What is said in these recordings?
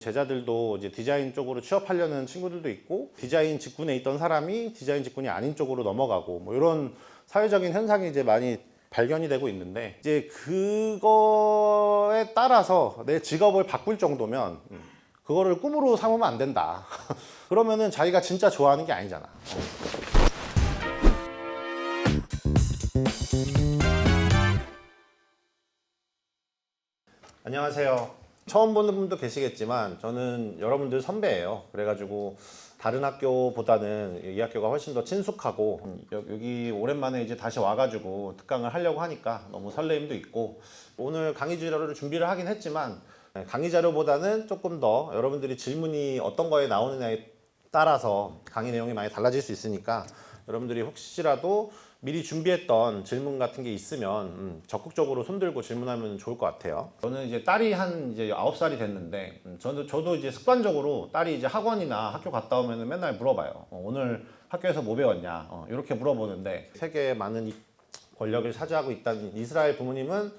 제자들도 이제 디자인 쪽으로 취업하려는 친구들도 있고, 디자인 직군에 있던 사람이 디자인 직군이 아닌 쪽으로 넘어가고, 뭐 이런 사회적인 현상이 이제 많이 발견이 되고 있는데, 이제 그거에 따라서 내 직업을 바꿀 정도면 그거를 꿈으로 삼으면 안 된다. 그러면은 자기가 진짜 좋아하는 게 아니잖아. 안녕하세요. 처음 보는 분도 계시겠지만 저는 여러분들 선배예요. 그래가지고 다른 학교보다는 이 학교가 훨씬 더 친숙하고, 여기 오랜만에 이제 다시 와가지고 특강을 하려고 하니까 너무 설레임도 있고, 오늘 강의 자료를 준비를 하긴 했지만 강의 자료보다는 조금 더 여러분들이 질문이 어떤 거에 나오느냐에 따라서 강의 내용이 많이 달라질 수 있으니까, 여러분들이 혹시라도 미리 준비했던 질문 같은 게 있으면 적극적으로 손들고 질문하면 좋을 것 같아요. 저는 이제 딸이 한 이제 9살이 됐는데, 저도 이제 습관적으로 딸이 이제 학원이나 학교 갔다 오면 맨날 물어봐요. 오늘 학교에서 뭐 배웠냐? 이렇게 물어보는데, 세계에 많은 권력을 차지하고 있다는 이스라엘 부모님은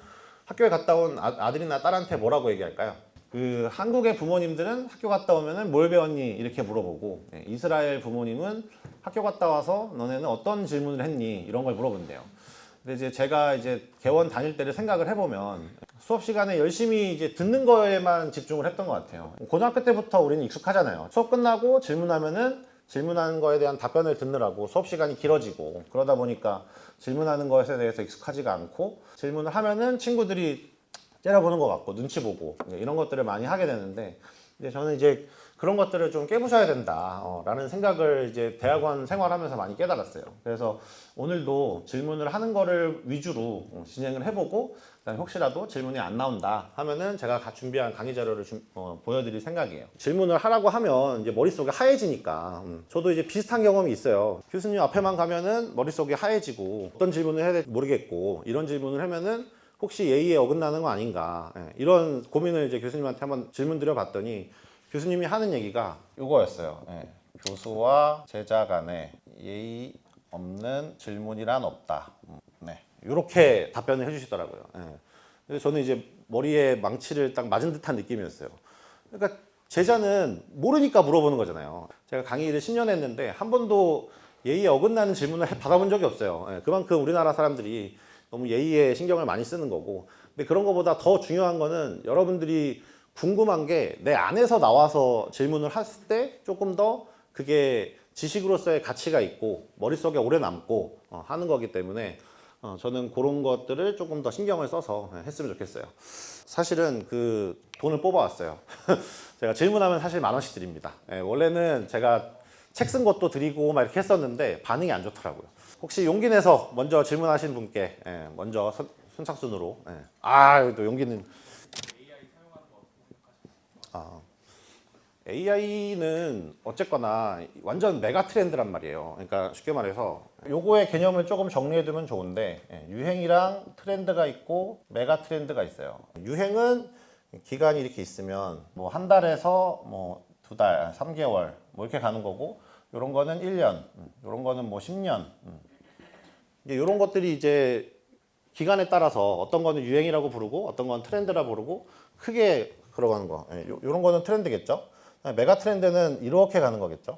학교에 갔다 온 아들이나 딸한테 뭐라고 얘기할까요? 그 한국의 부모님들은 학교 갔다 오면은 뭘 배웠니? 이렇게 물어보고, 이스라엘 부모님은 학교 갔다 와서 너네는 어떤 질문을 했니? 이런 걸 물어본대요. 근데 이제 제가 이제 개원 다닐 때를 생각을 해보면 수업 시간에 열심히 이제 듣는 거에만 집중을 했던 것 같아요. 고등학교 때부터 우리는 익숙하잖아요. 수업 끝나고 질문하면은 질문하는 거에 대한 답변을 듣느라고 수업 시간이 길어지고, 그러다 보니까 질문하는 것에 대해서 익숙하지가 않고, 질문을 하면은 친구들이 째려보는 것 같고 눈치 보고 이런 것들을 많이 하게 되는데, 이제 저는 이제 그런 것들을 좀 깨부셔야 된다 라는 생각을 이제 대학원 생활하면서 많이 깨달았어요. 그래서 오늘도 질문을 하는 거를 위주로 진행을 해보고, 그다음에 혹시라도 질문이 안 나온다 하면은 제가 준비한 강의 자료를 보여드릴 생각이에요. 질문을 하라고 하면 이제 머릿속에 하얘지니까, 저도 이제 비슷한 경험이 있어요. 교수님 앞에만 가면은 머릿속이 하얘지고 어떤 질문을 해야 될지 모르겠고, 이런 질문을 하면은 혹시 예의에 어긋나는 거 아닌가, 이런 고민을 이제 교수님한테 한번 질문 드려봤더니 교수님이 하는 얘기가 이거였어요. 교수와 제자 간에 예의 없는 질문이란 없다. 네, 이렇게 답변을 해주시더라고요. 그래서 저는 이제 머리에 망치를 딱 맞은 듯한 느낌이었어요. 그러니까 제자는 모르니까 물어보는 거잖아요. 제가 강의를 10년 했는데 한 번도 예의에 어긋나는 질문을 받아본 적이 없어요. 그만큼 우리나라 사람들이 너무 예의에 신경을 많이 쓰는 거고, 근데 그런 것보다 더 중요한 거는 여러분들이 궁금한 게 내 안에서 나와서 질문을 했을 때 조금 더 그게 지식으로서의 가치가 있고 머릿속에 오래 남고 하는 거기 때문에 저는 그런 것들을 조금 더 신경을 써서 했으면 좋겠어요. 사실은 그 돈을 뽑아왔어요. 제가 질문하면 사실 10,000원씩 드립니다. 원래는 제가 책 쓴 것도 드리고 막 이렇게 했었는데 반응이 안 좋더라고요. 혹시 용기 내서 먼저 질문하신 분께 먼저 선착순으로, 또 용기는, AI는 어쨌거나 완전 메가 트렌드란 말이에요. 그러니까 쉽게 말해서 요거의 개념을 조금 정리해두면 좋은데, 유행이랑 트렌드가 있고 메가 트렌드가 있어요. 유행은 기간이 이렇게 있으면 뭐 한 달에서 뭐 2달, 3개월 뭐 이렇게 가는 거고, 요런 거는 1년, 요런 거는 뭐 10년. 이런 것들이 이제 기간에 따라서 어떤 거는 유행이라고 부르고 어떤 건 트렌드라고 부르고 크게 걸어가는 거, 이런 거는 트렌드겠죠. 메가 트렌드는 이렇게 가는 거겠죠.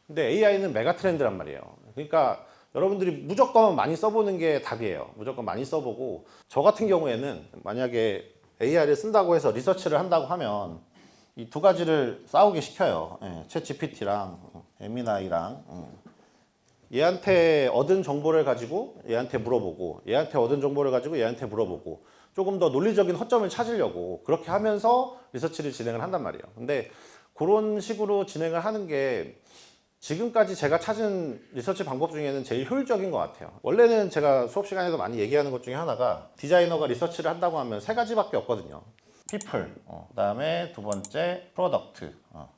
근데 AI는 메가 트렌드란 말이에요. 그러니까 여러분들이 무조건 많이 써보는 게 답이에요. 무조건 많이 써보고, 저 같은 경우에는 만약에 AI를 쓴다고 해서 리서치를 한다고 하면 이 두 가지를 싸우게 시켜요. 챗 GPT랑 에미나이랑. 얘한테 얻은 정보를 가지고 얘한테 물어보고, 얘한테 얻은 정보를 가지고 얘한테 물어보고, 조금 더 논리적인 허점을 찾으려고 그렇게 하면서 리서치를 진행을 한단 말이에요. 근데 그런 식으로 진행을 하는 게 지금까지 제가 찾은 리서치 방법 중에는 제일 효율적인 것 같아요. 원래는 제가 수업 시간에도 많이 얘기하는 것 중에 하나가, 디자이너가 리서치를 한다고 하면 3가지밖에 없거든요. people, 그다음에 두 번째 product,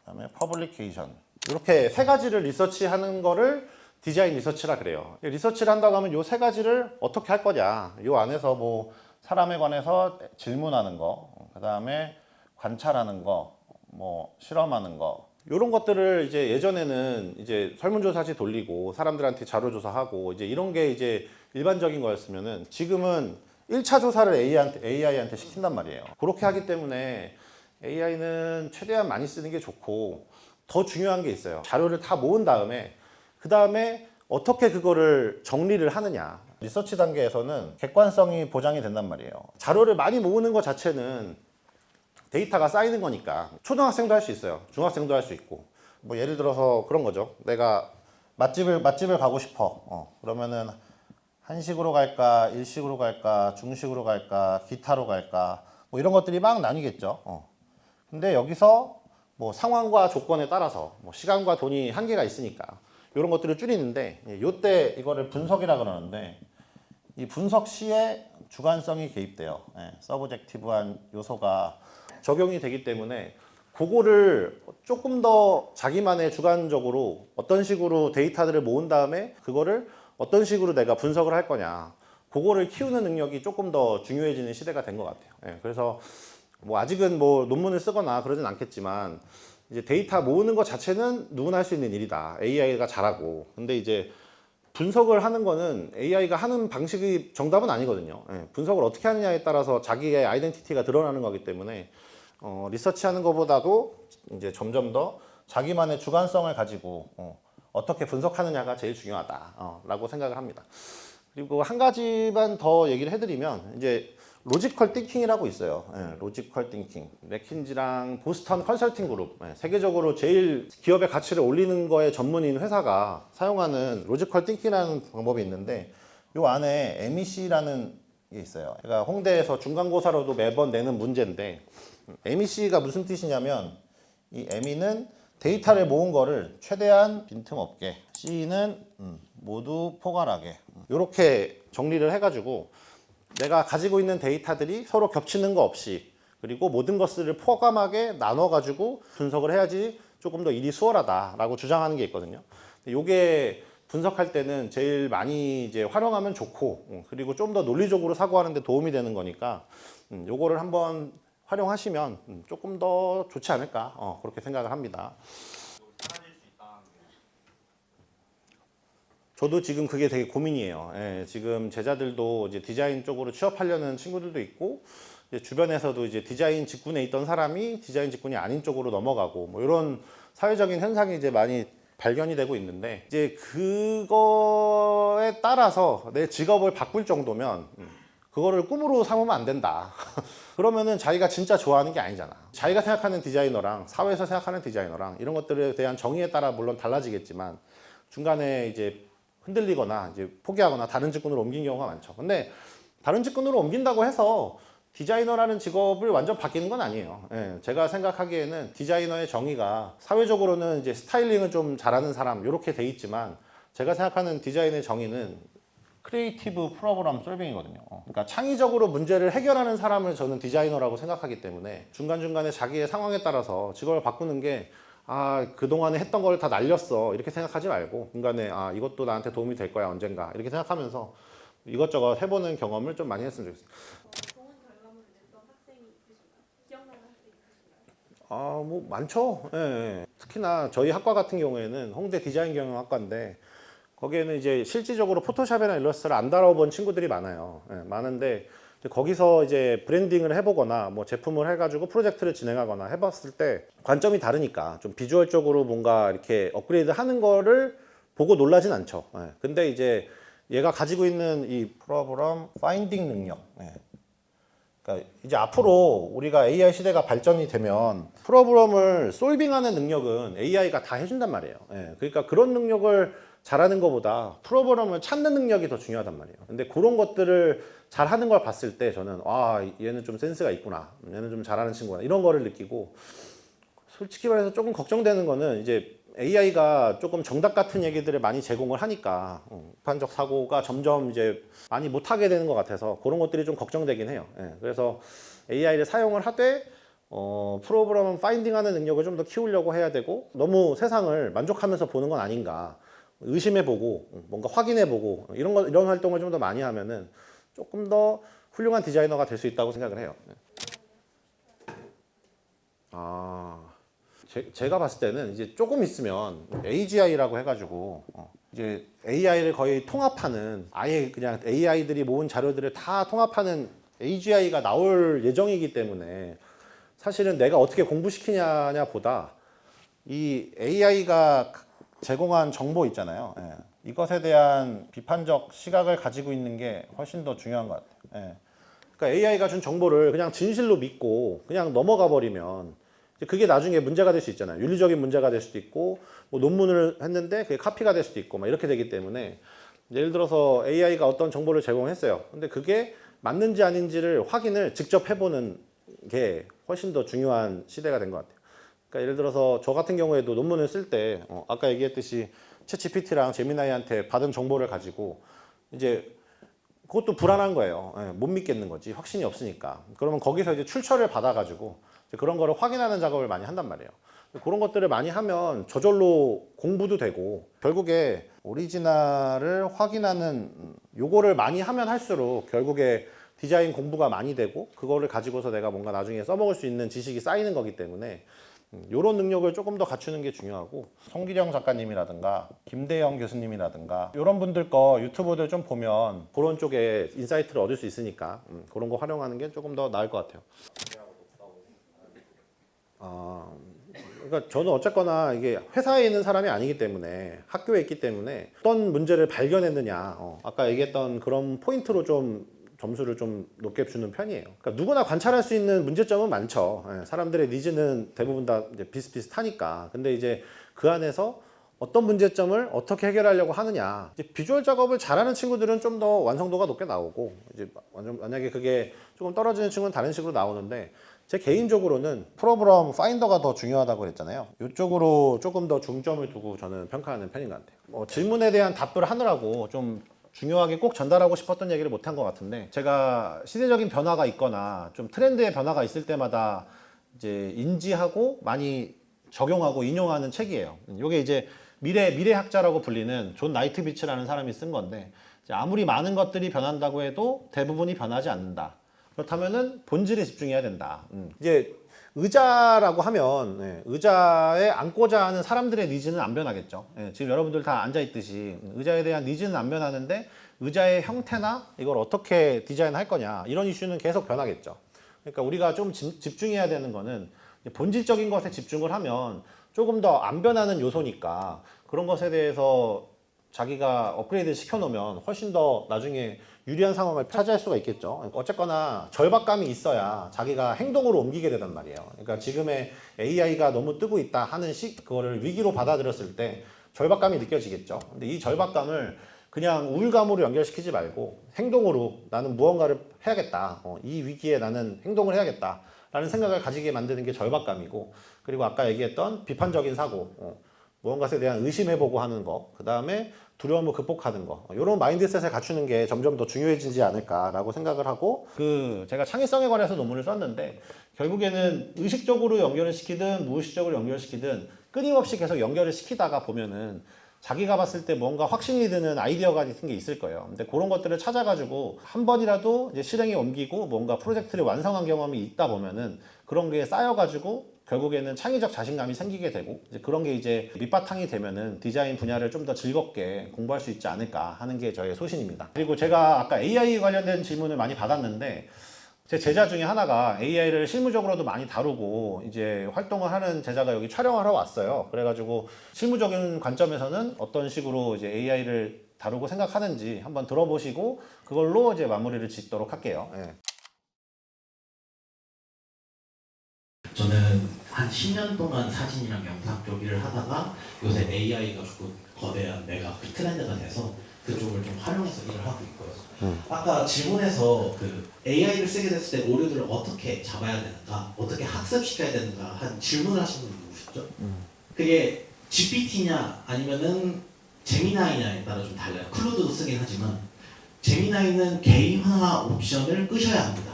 그다음에 publication. 이렇게 3가지를 리서치하는 거를 디자인 리서치라 그래요. 리서치를 한다고 하면 이 3가지를 어떻게 할 거냐, 이 안에서 뭐 사람에 관해서 질문하는 거, 그 다음에 관찰하는 거, 뭐 실험하는 거, 이런 것들을 이제 예전에는 이제 설문조사지 돌리고 사람들한테 자료조사하고 이제 이런 게 이제 일반적인 거였으면은, 지금은 1차 조사를 AI한테 시킨단 말이에요. 그렇게 하기 때문에 AI는 최대한 많이 쓰는 게 좋고 더 중요한 게 있어요. 자료를 다 모은 다음에 그 다음에 어떻게 그거를 정리를 하느냐. 리서치 단계에서는 객관성이 보장이 된단 말이에요. 자료를 많이 모으는 것 자체는 데이터가 쌓이는 거니까 초등학생도 할 수 있어요. 중학생도 할 수 있고. 뭐 예를 들어서 그런 거죠. 내가 맛집을 가고 싶어. 그러면은 한식으로 갈까, 일식으로 갈까, 중식으로 갈까, 기타로 갈까, 뭐 이런 것들이 막 나뉘겠죠. 근데 여기서 뭐 상황과 조건에 따라서 뭐 시간과 돈이 한계가 있으니까 이런 것들을 줄이는데, 요때 이거를 분석이라 그러는데, 이 분석 시에 주관성이 개입돼요. 서브젝티브한 요소가 적용이 되기 때문에 그거를 조금 더 자기만의 주관적으로 어떤 식으로 데이터들을 모은 다음에 그거를 어떤 식으로 내가 분석을 할 거냐, 그거를 키우는 능력이 조금 더 중요해지는 시대가 된 것 같아요. 그래서 뭐 아직은 뭐 논문을 쓰거나 그러진 않겠지만 이제 데이터 모으는 것 자체는 누구나 할 수 있는 일이다. AI가 잘하고. 근데 이제 분석을 하는 거는 AI가 하는 방식이 정답은 아니거든요. 분석을 어떻게 하느냐에 따라서 자기의 아이덴티티가 드러나는 거기 때문에 리서치하는 것보다도 이제 점점 더 자기만의 주관성을 가지고 어떻게 분석하느냐가 제일 중요하다라고 생각을 합니다. 그리고 한 가지만 더 얘기를 해드리면 이제 로지컬 띵킹이라고 있어요. 로지컬 띵킹. 맥킨지랑 보스턴 컨설팅 그룹, 세계적으로 제일 기업의 가치를 올리는 거에 전문인 회사가 사용하는 로지컬 띵킹이라는 방법이 있는데, 요 안에 MEC라는 게 있어요. 그러니까 홍대에서 중간고사로도 매번 내는 문제인데, MEC가 무슨 뜻이냐면, 이 ME는 데이터를 모은 거를 최대한 빈틈없게, C는 모두 포괄하게, 이렇게 정리를 해가지고 내가 가지고 있는 데이터들이 서로 겹치는 거 없이, 그리고 모든 것들을 포괄하게 나눠가지고 분석을 해야지 조금 더 일이 수월하다라고 주장하는 게 있거든요. 이게 분석할 때는 제일 많이 이제 활용하면 좋고, 그리고 좀 더 논리적으로 사고하는 데 도움이 되는 거니까 요거를 한번 활용하시면 조금 더 좋지 않을까, 그렇게 생각을 합니다. 저도 지금 그게 되게 고민이에요. 지금 제자들도 이제 디자인 쪽으로 취업하려는 친구들도 있고, 이제 주변에서도 이제 디자인 직군에 있던 사람이 디자인 직군이 아닌 쪽으로 넘어가고, 뭐 이런 사회적인 현상이 이제 많이 발견이 되고 있는데, 이제 그거에 따라서 내 직업을 바꿀 정도면 그거를 꿈으로 삼으면 안 된다. 그러면은 자기가 진짜 좋아하는 게 아니잖아. 자기가 생각하는 디자이너랑 사회에서 생각하는 디자이너랑 이런 것들에 대한 정의에 따라 물론 달라지겠지만, 중간에 이제 흔들리거나 이제 포기하거나 다른 직군으로 옮긴 경우가 많죠. 근데 다른 직군으로 옮긴다고 해서 디자이너라는 직업을 완전 바뀌는 건 아니에요. 제가 생각하기에는 디자이너의 정의가 사회적으로는 이제 스타일링을 좀 잘하는 사람 이렇게 돼 있지만, 제가 생각하는 디자인의 정의는 크리에이티브 프로그램 솔빙이거든요. 그러니까 창의적으로 문제를 해결하는 사람을 저는 디자이너라고 생각하기 때문에, 중간중간에 자기의 상황에 따라서 직업을 바꾸는 게 그동안에 했던 걸 다 날렸어 이렇게 생각하지 말고, 중간에 이것도 나한테 도움이 될 거야 언젠가 이렇게 생각하면서 이것저것 해보는 경험을 좀 많이 했으면 좋겠어요. 좋은 결과물을 냈던 학생이 있으신가요? 기억나는 학생이 있으신가요? 뭐 많죠. 특히나 저희 학과 같은 경우에는 홍대 디자인 경영학과인데, 거기에는 이제 실질적으로 포토샵이나 일러스트를 안 다뤄본 친구들이 많아요. 많은데 거기서 이제 브랜딩을 해보거나 뭐 제품을 해가지고 프로젝트를 진행하거나 해봤을 때 관점이 다르니까 좀 비주얼적으로 뭔가 이렇게 업그레이드 하는 거를 보고 놀라진 않죠. 근데 이제 얘가 가지고 있는 이 프로그램 파인딩 능력, 그러니까 이제 앞으로 우리가 AI 시대가 발전이 되면 프로그램을 솔빙하는 능력은 AI가 다 해준단 말이에요. 그러니까 그런 능력을 잘하는 것보다 프로그램을 찾는 능력이 더 중요하단 말이에요. 근데 그런 것들을 잘하는 걸 봤을 때 저는 얘는 좀 센스가 있구나, 얘는 좀 잘하는 친구구나, 이런 거를 느끼고, 솔직히 말해서 조금 걱정되는 거는 이제 AI가 조금 정답 같은 얘기들을 많이 제공을 하니까 비판적 사고가 점점 이제 많이 못하게 되는 것 같아서 그런 것들이 좀 걱정되긴 해요. 그래서 AI를 사용을 하되 프로그램 파인딩하는 능력을 좀 더 키우려고 해야 되고, 너무 세상을 만족하면서 보는 건 아닌가, 의심해보고 뭔가 확인해보고 이런 활동을 좀 더 많이 하면은 조금 더 훌륭한 디자이너가 될 수 있다고 생각을 해요. 제가 봤을 때는 이제 조금 있으면 AGI라고 해가지고 이제 AI를 거의 통합하는, 아예 그냥 AI들이 모은 자료들을 다 통합하는 AGI가 나올 예정이기 때문에, 사실은 내가 어떻게 공부시키냐냐 보다 이 AI가 제공한 정보 있잖아요. 예. 이것에 대한 비판적 시각을 가지고 있는 게 훨씬 더 중요한 것 같아요. 예. 그러니까 AI가 준 정보를 그냥 진실로 믿고 그냥 넘어가 버리면 이제 그게 나중에 문제가 될 수 있잖아요. 윤리적인 문제가 될 수도 있고 뭐 논문을 했는데 그게 카피가 될 수도 있고 막 이렇게 되기 때문에 예를 들어서 AI가 어떤 정보를 제공했어요. 근데 그게 맞는지 아닌지를 확인을 직접 해보는 게 훨씬 더 중요한 시대가 된 것 같아요. 그러니까 예를 들어서 저 같은 경우에도 논문을 쓸 때 아까 얘기했듯이 챗GPT랑 제미나이한테 받은 정보를 가지고 이제 그것도 불안한 거예요. 예, 못 믿겠는 거지. 확신이 없으니까. 그러면 거기서 이제 출처를 받아가지고 이제 그런 거를 확인하는 작업을 많이 한단 말이에요. 그런 것들을 많이 하면 저절로 공부도 되고 결국에 오리지널을 확인하는 요거를 많이 하면 할수록 결국에 디자인 공부가 많이 되고 그거를 가지고서 내가 뭔가 나중에 써먹을 수 있는 지식이 쌓이는 거기 때문에 이런 능력을 조금 더 갖추는 게 중요하고 성기령 작가님이라든가 김대영 교수님이라든가 이런 분들 거 유튜브들 좀 보면 그런 쪽에 인사이트를 얻을 수 있으니까 그런 거 활용하는 게 조금 더 나을 것 같아요. 그러니까 저는 어쨌거나 이게 회사에 있는 사람이 아니기 때문에 학교에 있기 때문에 어떤 문제를 발견했느냐 아까 얘기했던 그런 포인트로 좀 점수를 좀 높게 주는 편이에요. 그러니까 누구나 관찰할 수 있는 문제점은 많죠. 예, 사람들의 니즈는 대부분 다 이제 비슷비슷하니까. 근데 이제 그 안에서 어떤 문제점을 어떻게 해결하려고 하느냐. 이제 비주얼 작업을 잘하는 친구들은 좀 더 완성도가 높게 나오고, 이제 만약에 그게 조금 떨어지는 친구는 다른 식으로 나오는데, 제 개인적으로는 프로그램 파인더가 더 중요하다고 그랬잖아요. 이쪽으로 조금 더 중점을 두고 저는 평가하는 편인 것 같아요. 질문에 대한 답을 하느라고 좀 중요하게 꼭 전달하고 싶었던 얘기를 못한 것 같은데, 제가 시대적인 변화가 있거나 좀 트렌드의 변화가 있을 때마다 이제 인지하고 많이 적용하고 인용하는 책이에요. 이게 이제 미래학자라고 불리는 존 나이트비치라는 사람이 쓴 건데, 이제 아무리 많은 것들이 변한다고 해도 대부분이 변하지 않는다. 그렇다면은 본질에 집중해야 된다. 이제 의자라고 하면 의자에 앉고자 하는 사람들의 니즈는 안 변하겠죠. 지금 여러분들 다 앉아 있듯이 의자에 대한 니즈는 안 변하는데 의자의 형태나 이걸 어떻게 디자인할 거냐 이런 이슈는 계속 변하겠죠. 그러니까 우리가 좀 집중해야 되는 거는 본질적인 것에 집중을 하면 조금 더 안 변하는 요소니까 그런 것에 대해서 자기가 업그레이드 시켜놓으면 훨씬 더 나중에 유리한 상황을 차지할 수가 있겠죠. 어쨌거나 절박감이 있어야 자기가 행동으로 옮기게 되단 말이에요. 그러니까 지금의 AI가 너무 뜨고 있다 하는 그거를 위기로 받아들였을 때 절박감이 느껴지겠죠. 근데 이 절박감을 그냥 우울감으로 연결시키지 말고 행동으로 나는 무언가를 해야겠다. 이 위기에 나는 행동을 해야겠다. 라는 생각을 가지게 만드는 게 절박감이고, 그리고 아까 얘기했던 비판적인 사고, 무언가에 대한 의심해보고 하는 거, 그 다음에 두려움을 극복하는 거, 이런 마인드셋을 갖추는 게 점점 더 중요해지지 않을까라고 생각을 하고, 제가 창의성에 관해서 논문을 썼는데 결국에는 의식적으로 연결을 시키든 무의식적으로 연결을 시키든 끊임없이 계속 연결을 시키다가 보면은 자기가 봤을 때 뭔가 확신이 드는 아이디어 같은 게 있을 거예요. 근데 그런 것들을 찾아가지고 한 번이라도 이제 실행에 옮기고 뭔가 프로젝트를 완성한 경험이 있다 보면은 그런 게 쌓여가지고 결국에는 창의적 자신감이 생기게 되고 이제 그런 게 이제 밑바탕이 되면은 디자인 분야를 좀 더 즐겁게 공부할 수 있지 않을까 하는 게 저의 소신입니다. 그리고 제가 아까 AI 관련된 질문을 많이 받았는데 제 제자 중에 하나가 AI를 실무적으로도 많이 다루고 이제 활동을 하는 제자가 여기 촬영을 하러 왔어요. 그래가지고 실무적인 관점에서는 어떤 식으로 이제 AI를 다루고 생각하는지 한번 들어보시고 그걸로 이제 마무리를 짓도록 할게요. 저는 한 10년 동안 사진이랑 영상 쪽 일을 하다가 요새 AI가 조금 거대한 메가 트렌드가 돼서 그쪽을 좀 활용해서 일을 하고 있고요. 아까 질문에서 그 AI를 쓰게 됐을 때 오류들을 어떻게 잡아야 되는가, 어떻게 학습시켜야 되는가 한 질문을 하신 분이 누구셨죠? 그게 GPT냐 아니면은 제미나이냐에 따라 좀 달라요. 클로드도 쓰긴 하지만 제미나이는 개인화 옵션을 끄셔야 합니다.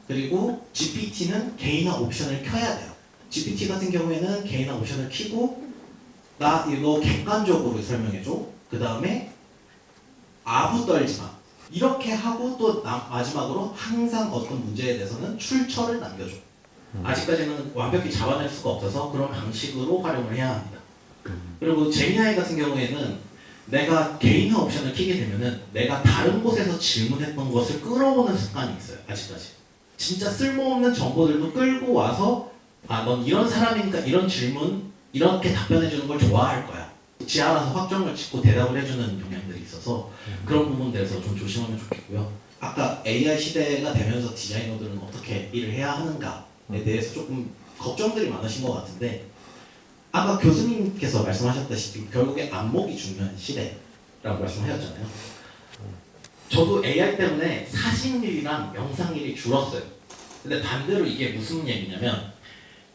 그리고 GPT는 개인화 옵션을 켜야 돼요. GPT 같은 경우에는 개인화 옵션을 켜고 나 이거 객관적으로 설명해줘. 그 다음에 아부 떨지 마. 이렇게 하고 또 마지막으로 항상 어떤 문제에 대해서는 출처를 남겨줘. 아직까지는 완벽히 잡아낼 수가 없어서 그런 방식으로 활용을 해야 합니다. 그리고 제미나이 같은 경우에는 내가 개인화 옵션을 켜게 되면은 내가 다른 곳에서 질문했던 것을 끌어오는 습관이 있어요. 아직까지. 진짜 쓸모없는 정보들도 끌고 와서 넌 이런 사람이니까 이런 질문 이렇게 답변해 주는 걸 좋아할 거야. 지 알아서 확정을 짓고 대답을 해주는 경향들이 있어서 그런 부분들에서 좀 조심하면 좋겠고요. 아까 AI 시대가 되면서 디자이너들은 어떻게 일을 해야 하는가에 대해서 조금 걱정들이 많으신 것 같은데 아까 교수님께서 말씀하셨다시피 결국에 안목이 중요한 시대라고 말씀하셨잖아요. 저도 AI 때문에 사진일이랑 영상일이 줄었어요. 근데 반대로 이게 무슨 얘기냐면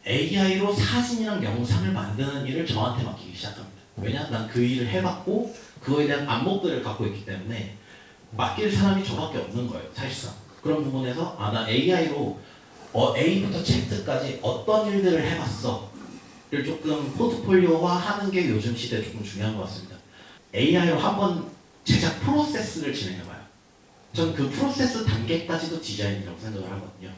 AI로 사진이랑 영상을 만드는 일을 저한테 맡기기 시작합니다. 왜냐? 난 그 일을 해봤고 그거에 대한 안목들을 갖고 있기 때문에 맡길 사람이 저밖에 없는 거예요. 사실상. 그런 부분에서 난 AI로 A부터 Z까지 어떤 일들을 해봤어 를 조금 포트폴리오화 하는 게 요즘 시대에 조금 중요한 것 같습니다. AI로 한번 제작 프로세스를 진행해봐요. 전 그 프로세스 단계까지도 디자인이라고 생각을 하거든요.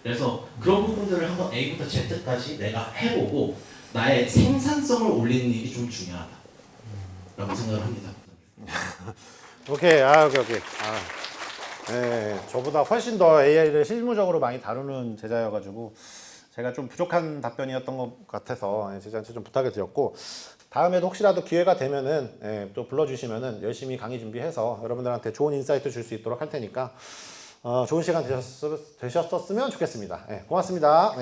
그래서 그런 부분들을 한번 A부터 Z까지 내가 해보고 나의 생산성을 올리는 일이 좀 중요하다라고 생각을 합니다. 오케이. 오케이. 네, 저보다 훨씬 더 AI를 실무적으로 많이 다루는 제자여가지고 제가 좀 부족한 답변이었던 것 같아서 제자한테 좀 부탁을 드렸고 다음에도 혹시라도 기회가 되면은 또 불러주시면은 열심히 강의 준비해서 여러분들한테 좋은 인사이트 줄 수 있도록 할 테니까 좋은 시간 되셨으면 좋겠습니다. 고맙습니다.